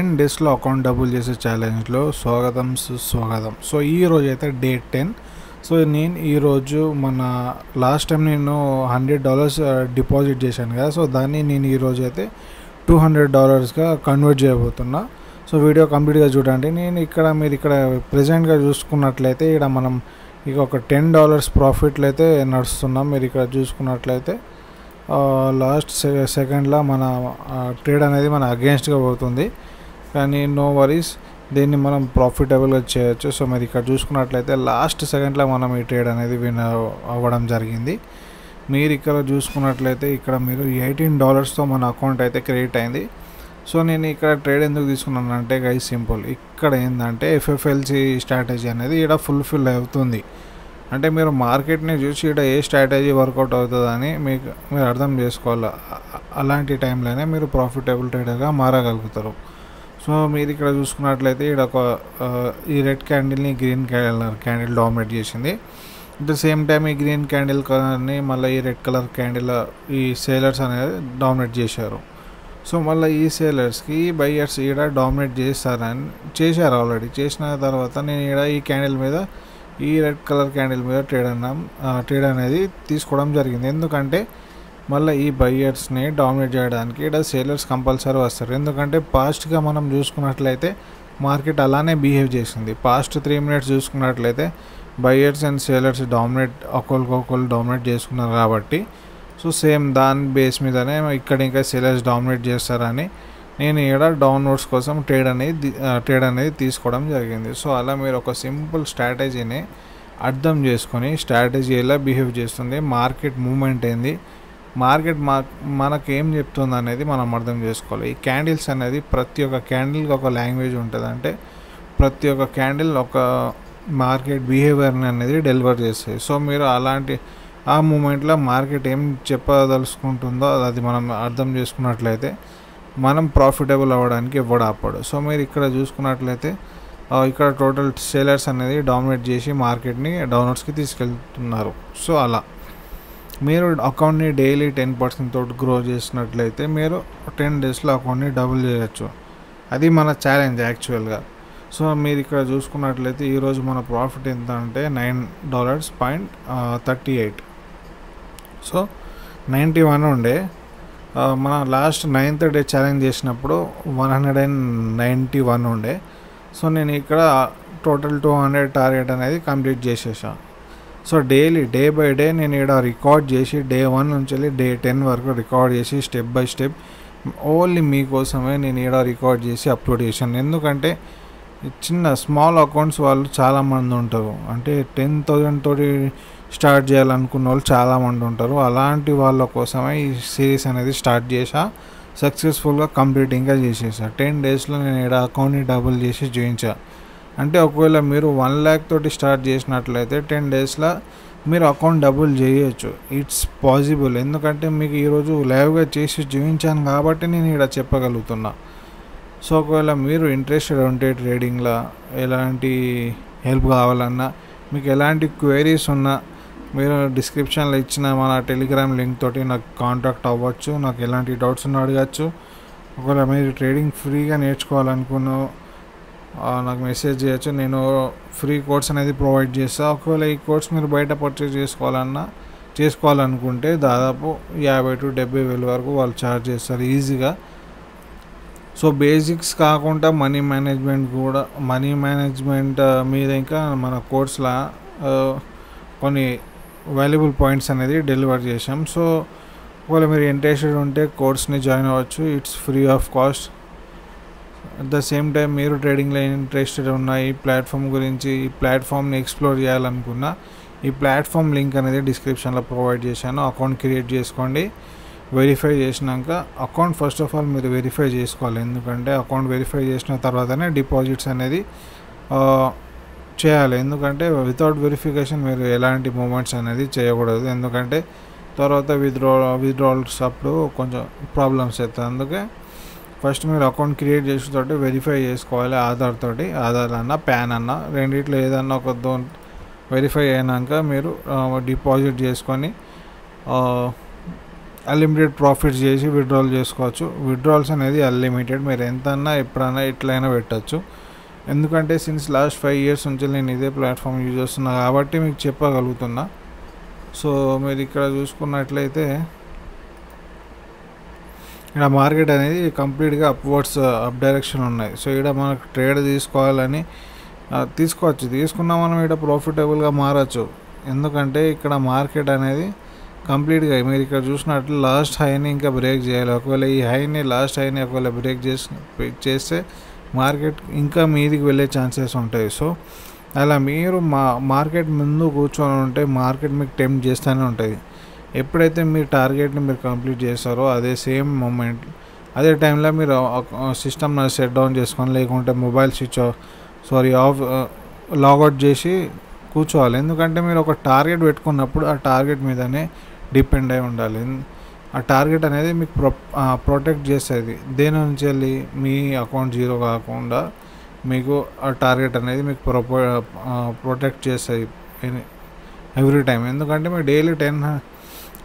10 డేస్లో account double చేసే ఛాలెంజ్లో స్వాగతం సుస్వాగతం. సో ఈరోజు అయితే డే 10. సో నేను ఈరోజు మన లాస్ట్ టైం నేను $100 డిపాజిట్ చేశాను కదా, సో దాన్ని నేను ఈరోజు అయితే $200గా కన్వర్ట్ చేయబోతున్నా. సో వీడియో కంప్లీట్గా చూడండి. నేను మీరు ఇక్కడ ప్రెజెంట్గా చూసుకున్నట్లయితే ఇక్కడ మనం ఇక ఒక $10 ప్రాఫిట్లు అయితే నడుస్తున్నాం. మీరు ఇక్కడ చూసుకున్నట్లయితే లాస్ట్ సెకండ్లో మన ట్రేడ్ అనేది మన అగేన్స్ట్గా పోతుంది, కానీ నో వరీస్, దీన్ని మనం ప్రాఫిటబుల్గా చేయొచ్చు. సో మీరు ఇక్కడ చూసుకున్నట్లయితే లాస్ట్ సెకండ్లో మనం ఈ ట్రేడ్ అనేది విన్ అవ్వడం జరిగింది. మీరు ఇక్కడ చూసుకున్నట్లయితే ఇక్కడ మీరు $18తో మన అకౌంట్ అయితే క్రెడిట్ అయింది. సో నేను ఇక్కడ ట్రేడ్ ఎందుకు తీసుకున్నాను అంటే గైస్ సింపుల్, ఇక్కడ ఏంటంటే ఎఫ్ఎఫ్ఎల్సి స్ట్రాటజీ అనేది ఇక్కడ ఫుల్ఫిల్ అవుతుంది. అంటే మీరు మార్కెట్ని చూసి ఇక్కడ ఏ స్ట్రాటజీ వర్కౌట్ అవుతుందని మీరు అర్థం చేసుకోవాలి. అలాంటి టైంలోనే మీరు ప్రాఫిటబుల్ ట్రేడర్గా మారగలుగుతారు. సో మీరు ఇక్కడ చూసుకున్నట్లయితే ఇక్కడ ఒక ఈ రెడ్ క్యాండిల్ని గ్రీన్ క్యాండిల్ డామినేట్ చేసింది. అట్ ద సేమ్ టైం ఈ గ్రీన్ క్యాండిల్ కలర్ని మళ్ళీ ఈ రెడ్ కలర్ క్యాండిల్ ఈ సేలర్స్ అనేది డామినేట్ చేశారు. సో మళ్ళీ ఈ సేలర్స్కి బయ్యర్స్ ఇక్కడ డామినేట్ చేశారు ఆల్రెడీ. చేసిన తర్వాత నేను ఇక్కడ ఈ క్యాండిల్ మీద ఈ రెడ్ కలర్ క్యాండిల్ మీద ట్రేడ్ అనేది తీసుకోవడం జరిగింది. ఎందుకంటే మళ్ళీ ఈ బయ్యర్స్ని డామినేట్ చేయడానికి ఇక్కడ సేలర్స్ కంపల్సరీ వస్తారు. ఎందుకంటే పాస్ట్గా మనం చూసుకున్నట్లయితే మార్కెట్ అలానే బిహేవ్ చేసింది. పాస్ట్ 3 minutes చూసుకున్నట్లయితే బయ్యర్స్ అండ్ సేలర్స్ ఒకరికొకరు డామినేట్ చేసుకున్నారు కాబట్టి, సో సేమ్ దాని బేస్ మీదనే ఇక్కడ ఇంకా సేలర్స్ డామినేట్ చేస్తారని నేను ఇక్కడ డౌన్వర్డ్స్ కోసం ట్రేడ్ అనేది తీసుకోవడం జరిగింది. సో అలా మీరు ఒక సింపుల్ స్ట్రాటజీని అర్థం చేసుకొని స్ట్రాటజీ ఎలా బిహేవ్ చేస్తుంది, మార్కెట్ మూమెంట్ ఏంది, మార్కెట్ మనకేం చెప్తుంది అనేది మనం అర్థం చేసుకోవాలి. ఈ క్యాండిల్స్ అనేది ప్రతి ఒక్క క్యాండిల్కి ఒక లాంగ్వేజ్ ఉంటుంది. అంటే ప్రతి ఒక్క క్యాండిల్ ఒక మార్కెట్ బిహేవియర్ని అనేది డెలివర్ చేస్తాయి. సో మీరు ఆ మూమెంట్లో మార్కెట్ ఏం చెప్పదలుచుకుంటుందో అది మనం అర్థం చేసుకున్నట్లయితే మనం ప్రాఫిటబుల్ అవ్వడానికి ఎవడు ఆపడు. సో మీరు ఇక్కడ చూసుకున్నట్లయితే ఇక్కడ టోటల్ సేలర్స్ అనేది డామినేట్ చేసి మార్కెట్ని డౌన్వర్డ్స్కి తీసుకెళ్తున్నారు. సో అలా మీరు అకౌంట్ని డైలీ 10% తోటి గ్రో చేసినట్లయితే మీరు 10 డేస్లో అకౌంట్ని డబుల్ చేయొచ్చు. అది మన ఛాలెంజ్ యాక్చువల్గా. సో మీరు ఇక్కడ చూసుకున్నట్లయితే ఈరోజు మన ప్రాఫిట్ ఎంత అంటే $9.38. సో 91 ఉండే. మన లాస్ట్ 9th డే ఛాలెంజ్ చేసినప్పుడు 191 ఉండే. సో నేను ఇక్కడ టోటల్ 200 టార్గెట్ అనేది కంప్లీట్ చేసేసాను. సో డే బై డే నేను ఇక్కడ రికార్డ్ చేసి డే 1 నుంచి వెళ్ళి డే 10 వరకు రికార్డ్ చేసి స్టెప్ బై స్టెప్ ఓన్లీ మీకోసమే నేను ఇక్కడ రికార్డ్ చేసి అప్లోడ్ చేశాను. ఎందుకంటే చిన్న స్మాల్ అకౌంట్స్ వాళ్ళు చాలామంది ఉంటారు. అంటే 10,000 తోటి స్టార్ట్ చేయాలనుకున్న వాళ్ళు చాలామంది ఉంటారు. అలాంటి వాళ్ళ కోసమే ఈ సిరీస్ అనేది స్టార్ట్ చేసా, సక్సెస్ఫుల్గా కంప్లీటింగ్గా చేసేసా. 10 డేస్లో నేను ఇక్కడ అకౌంట్ని డబుల్ చేసి చూపించా. అంటే ఒకవేళ మీరు 1 lakh తోటి స్టార్ట్ చేసినట్లయితే 10 డేస్లో మీరు అకౌంట్ డబుల్ చేయొచ్చు. It's possible. ఎందుకంటే మీకు ఈరోజు లైవ్గా చేసి చూపించాను కాబట్టి నేను ఇక్కడ చెప్పగలుగుతున్నా. సో ఒకవేళ మీరు ఇంట్రెస్టెడ్ ఉంటే ట్రేడింగ్లో ఎలాంటి హెల్ప్ కావాలన్నా, మీకు ఎలాంటి క్వైరీస్ ఉన్నా మీరు డిస్క్రిప్షన్లో ఇచ్చిన మన టెలిగ్రామ్ లింక్ తోటి నాకు కాంటాక్ట్ అవ్వచ్చు. నాకు ఎలాంటి డౌట్స్ ఉన్నా అడగచ్చు. ఒకవేళ మీరు ట్రేడింగ్ ఫ్రీగా నేర్చుకోవాలనుకున్నా నాకు మెసేజ్ చేయొచ్చు. నేను ఫ్రీ కోర్స్ అనేది ప్రొవైడ్ చేస్తాను. ఒకవేళ ఈ కోర్స్ మీరు బయట పర్చేజ్ చేసుకోవాలనుకుంటే దాదాపు 50,000 to 70,000 వరకు వాళ్ళు ఛార్జ్ చేస్తారు ఈజీగా. సో బేసిక్స్ కాకుండా మనీ మేనేజ్మెంట్ మీద ఇంకా మన కోర్స్లో కొన్ని వాల్యుబుల్ పాయింట్స్ అనేది డెలివర్ చేసాం. సో ఒకవేళ మీరు ఇంట్రెస్టెడ్ ఉంటే కోర్స్ని జాయిన్ అవ్వచ్చు. It's free of cost. At the same time మీరు ట్రేడింగ్లో ఇంట్రెస్టెడ్ ఉన్న ఈ ప్లాట్ఫామ్ గురించి, ఈ ప్లాట్ఫామ్ని ఎక్స్ప్లోర్ చేయాలనుకున్న ఈ ప్లాట్ఫామ్ లింక్ అనేది డిస్క్రిప్షన్లో ప్రొవైడ్ చేశాను. అకౌంట్ క్రియేట్ చేసుకోండి. వెరిఫై చేసినాక అకౌంట్ ఫస్ట్ ఆఫ్ ఆల్ మీరు వెరిఫై చేసుకోవాలి. ఎందుకంటే అకౌంట్ వెరిఫై చేసిన తర్వాతనే డిపాజిట్స్ అనేది చేయాలి. ఎందుకంటే వితౌట్ వెరిఫికేషన్ మీరు ఎలాంటి మూమెంట్స్ అనేది చేయకూడదు. ఎందుకంటే తర్వాత విత్డ్రాల్స్ అప్పుడు కొంచెం ప్రాబ్లమ్స్ అవుతాయి. అందుకే ఫస్ట్ మీరు అకౌంట్ క్రియేట్ చేసేటోటి వెరిఫై చేసుకోవాలి. ఆధార్ అన్నా ప్యాన్ అన్నా రెండిట్లో ఏదన్నా ఒక వెరిఫై అయినాక మీరు డిపాజిట్ చేసుకొని అన్లిమిటెడ్ ప్రాఫిట్స్ చేసి విత్డ్రాల్ చేసుకోవచ్చు. విత్డ్రాల్స్ అనేది అన్లిమిటెడ్, మీరు ఎంతన్నా ఎప్పుడన్నా ఎట్లయినా పెట్టచ్చు. ఎందుకంటే సిన్స్ లాస్ట్ 5 years నుంచి నేను ఇదే ప్లాట్ఫామ్ యూజ్ చేస్తున్నా కాబట్టి మీకు చెప్పగలుగుతున్నా. సో మీరు ఇక్కడ చూసుకున్నట్లయితే ఇక్కడ మార్కెట్ అనేది కంప్లీట్గా అప్వర్డ్స్ అప్ డైరెక్షన్ ఉన్నాయి. సో ఇక్కడ మనకు ట్రేడ్ తీసుకోవాలని తీసుకున్నా మనం ఇక్కడ ప్రాఫిటబుల్గా మారచ్చు. ఎందుకంటే ఇక్కడ మార్కెట్ అనేది కంప్లీట్గా మీరు ఇక్కడ చూసినట్లు లాస్ట్ హైని ఇంకా బ్రేక్ చేయాలి. ఒకవేళ ఈ హైని లాస్ట్ హైని ఒకవేళ బ్రేక్ చేస్తే మార్కెట్ ఇంకా మీదికి వెళ్ళే ఛాన్సెస్ ఉంటాయి. సో అలా మీరు మార్కెట్ ముందు కూర్చొని ఉంటే మార్కెట్ మీకు టెంప్ట్ చేస్తూనే ఉంటుంది. ఎప్పుడైతే మీ టార్గెట్ని మీరు కంప్లీట్ చేస్తారో అదే సేమ్ మూమెంట్ అదే టైంలో మీరు సిస్టమ్ని సెట్ డౌన్ చేసుకొని లేకుంటే మొబైల్ ఆఫ్ లాగౌట్ చేసి కూర్చోవాలి. ఎందుకంటే మీరు ఒక టార్గెట్ పెట్టుకున్నప్పుడు ఆ టార్గెట్ మీదనే డిపెండ్ అయి ఉండాలి. ఆ టార్గెట్ అనేది మీకు ప్రొటెక్ట్ చేసేది దేని నుంచి వెళ్ళి మీ అకౌంట్ జీరో కాకుండా మీకు ఆ టార్గెట్ అనేది మీకు ప్రొటెక్ట్ చేస్తుంది ఎవ్రీ టైం. ఎందుకంటే మీరు డైలీ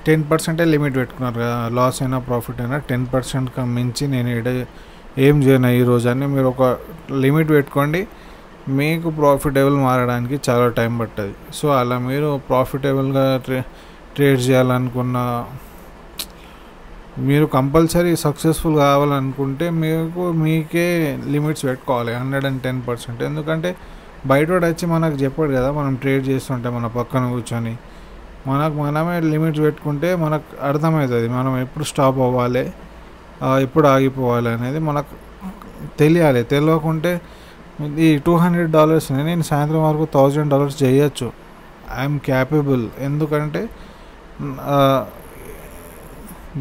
10% లిమిట్ పెట్టుకున్నారు కదా, లాస్ అయినా ప్రాఫిట్ అయినా 10% మించి నేను ఏం చేయను ఈరోజు అని మీరు ఒక లిమిట్ పెట్టుకోండి. మీకు ప్రాఫిటబుల్ మారడానికి చాలా టైం పడుతుంది. సో అలా మీరు ప్రాఫిటబుల్గా ట్రేడ్ చేయాలనుకున్న మీరు కంపల్సరీ సక్సెస్ఫుల్ కావాలనుకుంటే మీకే లిమిట్స్ పెట్టుకోవాలి 110%. ఎందుకంటే బయట వచ్చి మనకు చెప్పాడు కదా, మనం ట్రేడ్ చేస్తుంటే మన పక్కన కూర్చొని మనమే లిమిట్స్ పెట్టుకుంటే మనకు అర్థమవుతుంది మనం ఎప్పుడు స్టాప్ అవ్వాలి, ఎప్పుడు ఆగిపోవాలి అనేది మనకు తెలియాలి. తెలియకుంటే ఈ $200 నేను సాయంత్రం వరకు $1000 చేయొచ్చు. I'm capable. ఎందుకంటే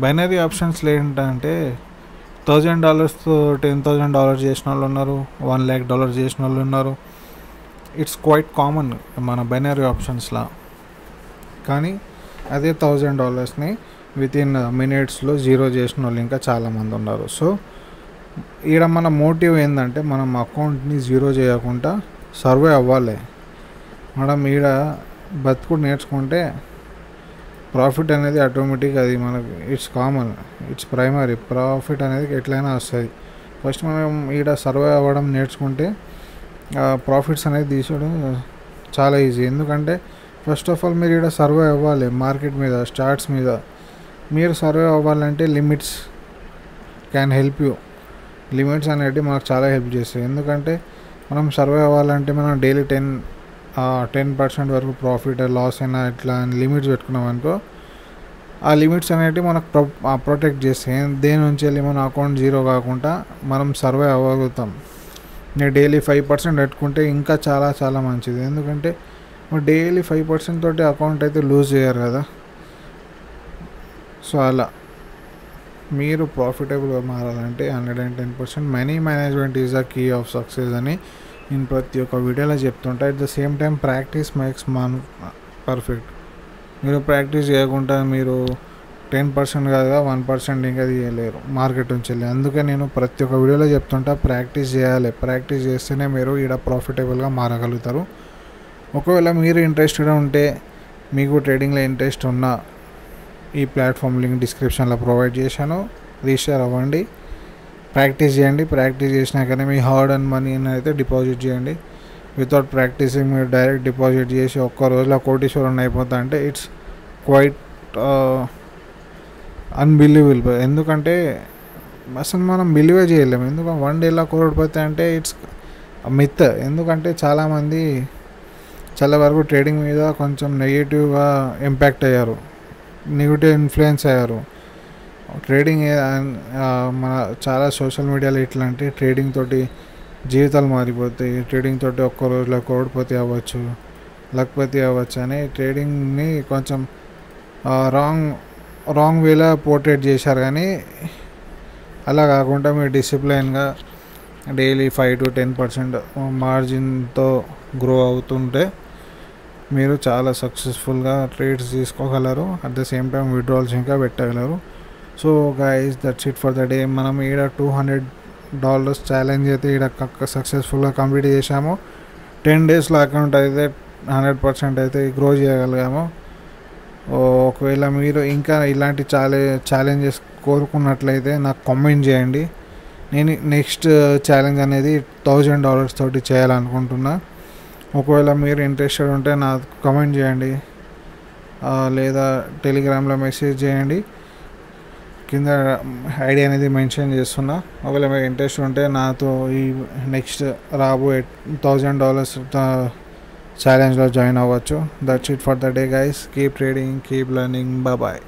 బైనరీ ఆప్షన్స్లో ఏంటంటే $1000తో $10,000 చేసిన వాళ్ళు ఉన్నారు, $1 lakh చేసిన వాళ్ళు ఉన్నారు. ఇట్స్ క్వైట్ కామన్ మన బైనరీ ఆప్షన్స్లో. కానీ అదే $1000ని వితిన్ మినిట్స్లో జీరో చేసిన వాళ్ళు ఇంకా చాలామంది ఉన్నారు. సో ఈడ మన మోటివ్ ఏంటంటే మనం అకౌంట్ని జీరో చేయకుండా సర్వే అవ్వాలి. మనం ఈడ బతుకుడు నేర్చుకుంటే ప్రాఫిట్ అనేది ఆటోమేటిక్ అది మనకు it's common, it's primary. Profit అనేది ఎట్లయినా వస్తుంది. ఫస్ట్ మనం ఈడ సర్వే అవ్వడం నేర్చుకుంటే ప్రాఫిట్స్ అనేది తీసుకోవడం చాలా ఈజీ. ఎందుకంటే ఫస్ట్ ఆఫ్ ఆల్ మీరు ఇక్కడ సర్వే అవ్వాలి మార్కెట్ మీద, స్టార్ట్స్ మీద. మీరు సర్వే అవ్వాలంటే limits can help you. Limits అనేవి మనకు చాలా హెల్ప్ చేస్తాయి. ఎందుకంటే మనం సర్వే అవ్వాలంటే మనం డైలీ 10% వరకు ప్రాఫిట్ లాస్ అయినా ఇట్లా లిమిట్స్ పెట్టుకున్నాం అనుకో, ఆ లిమిట్స్ అనేవి మనకు ప్రొటెక్ట్ చేస్తాయి. దేని నుంచి వెళ్ళి మన అకౌంట్ జీరో కాకుండా మనం సర్వే అవ్వగలుగుతాం. నేను డైలీ 5% పెట్టుకుంటే ఇంకా చాలా చాలా మంచిది. ఎందుకంటే డైలీ 5% తోటి అకౌంట్ అయితే లూజ్ చేయరు కదా. సో అలా మీరు ప్రాఫిటబుల్గా మారాలంటే 110% money management is the key of success అని నేను ప్రతి ఒక్క వీడియోలో చెప్తుంటా. At the same time practice makes man perfect. మీరు ప్రాక్టీస్ చేయకుండా మీరు 10% కాదుగా 1% ఇంకా తీయలేరు మార్కెట్ నుంచి వెళ్ళి. అందుకే నేను ప్రతి ఒక్క వీడియోలో చెప్తుంటా ప్రాక్టీస్ చేయాలి. ప్రాక్టీస్ చేస్తేనే మీరు ఇక్కడ ప్రాఫిటబుల్గా మారగలుగుతారు. ఒకవేళ మీరు ఇంట్రెస్టెడ్ ఉంటే, మీకు ట్రేడింగ్లో ఇంట్రెస్ట్ ఉన్న, ఈ ప్లాట్ఫామ్ లింక్ డిస్క్రిప్షన్లో ప్రొవైడ్ చేశాను, రిజిస్టర్ అవ్వండి, ప్రాక్టీస్ చేయండి. ప్రాక్టీస్ చేసినాకనే మీ హార్డ్ అండ్ మనీ అయితే డిపాజిట్ చేయండి. వితౌట్ ప్రాక్టీసింగ్ మీరు డైరెక్ట్ డిపాజిట్ చేసి ఒక్క రోజులో కోటీశ్వరం అయిపోతా అంటే ఇట్స్ క్వైట్ అన్బిలీవబుల్. ఎందుకంటే అసలు మనం బిలీవే చేయలేము. ఎందుకంటే 1 dayలో కోటిపోతే అంటే ఇట్స్ మిత్. ఎందుకంటే చాలామంది చాలా వరకు ట్రేడింగ్ మీద కొంచెం నెగిటివ్గా ఇంపాక్ట్ అయ్యారు, నెగిటివ్ ఇన్ఫ్లుయెన్స్ అయ్యారు. ట్రేడింగ్ మన చాలా సోషల్ మీడియాలో ఇట్లాంటి ట్రేడింగ్ తోటి జీవితాలు మారిపోతాయి, ట్రేడింగ్ తోటి ఒక్క రోజులో కోడిపోతే అవ్వచ్చు, లక్పతి అవ్వచ్చు అని ట్రేడింగ్ని కొంచెం రాంగ్ వేలో పోర్ట్రేట్ చేశారు. కానీ అలా కాకుండా మీరు డిసిప్లైన్గా డైలీ 5 to 10% మార్జిన్తో గ్రో అవుతుంటే మీరు చాలా సక్సెస్ఫుల్గా ట్రేడ్స్ తీసుకోగలరు. At the same time withdrawals ఇంకా పెట్టగలరు. So guys that's it for the day. మనం ఈడ $200 ఛాలెంజ్ అయితే ఈడ సక్సెస్ఫుల్గా కంప్లీట్ చేసాము. 10 daysలో అకౌంట్ అయితే 100% అయితే గ్రో చేయగలిగాము. ఒకవేళ మీరు ఇంకా ఇలాంటి ఛాలెంజెస్ కోరుకున్నట్లయితే నాకు కామెంట్ చేయండి. నేను నెక్స్ట్ ఛాలెంజ్ అనేది $1000 తోటి చేయాలనుకుంటున్నా. ఒకవేళ మీరు ఇంట్రెస్టెడ్ ఉంటే నాకు కామెంట్ చేయండి, లేదా టెలిగ్రామ్లో మెసేజ్ చేయండి. కింద ఐడి అనేది మెన్షన్ చేస్తున్నా. ఒకవేళ మీరు ఇంట్రెస్ట్ ఉంటే నాతో ఈ నెక్స్ట్ రాబోయే $1000 ఛాలెంజ్లో జాయిన్ అవ్వచ్చు. That's it for the day guys. Keep trading, keep learning. Bye.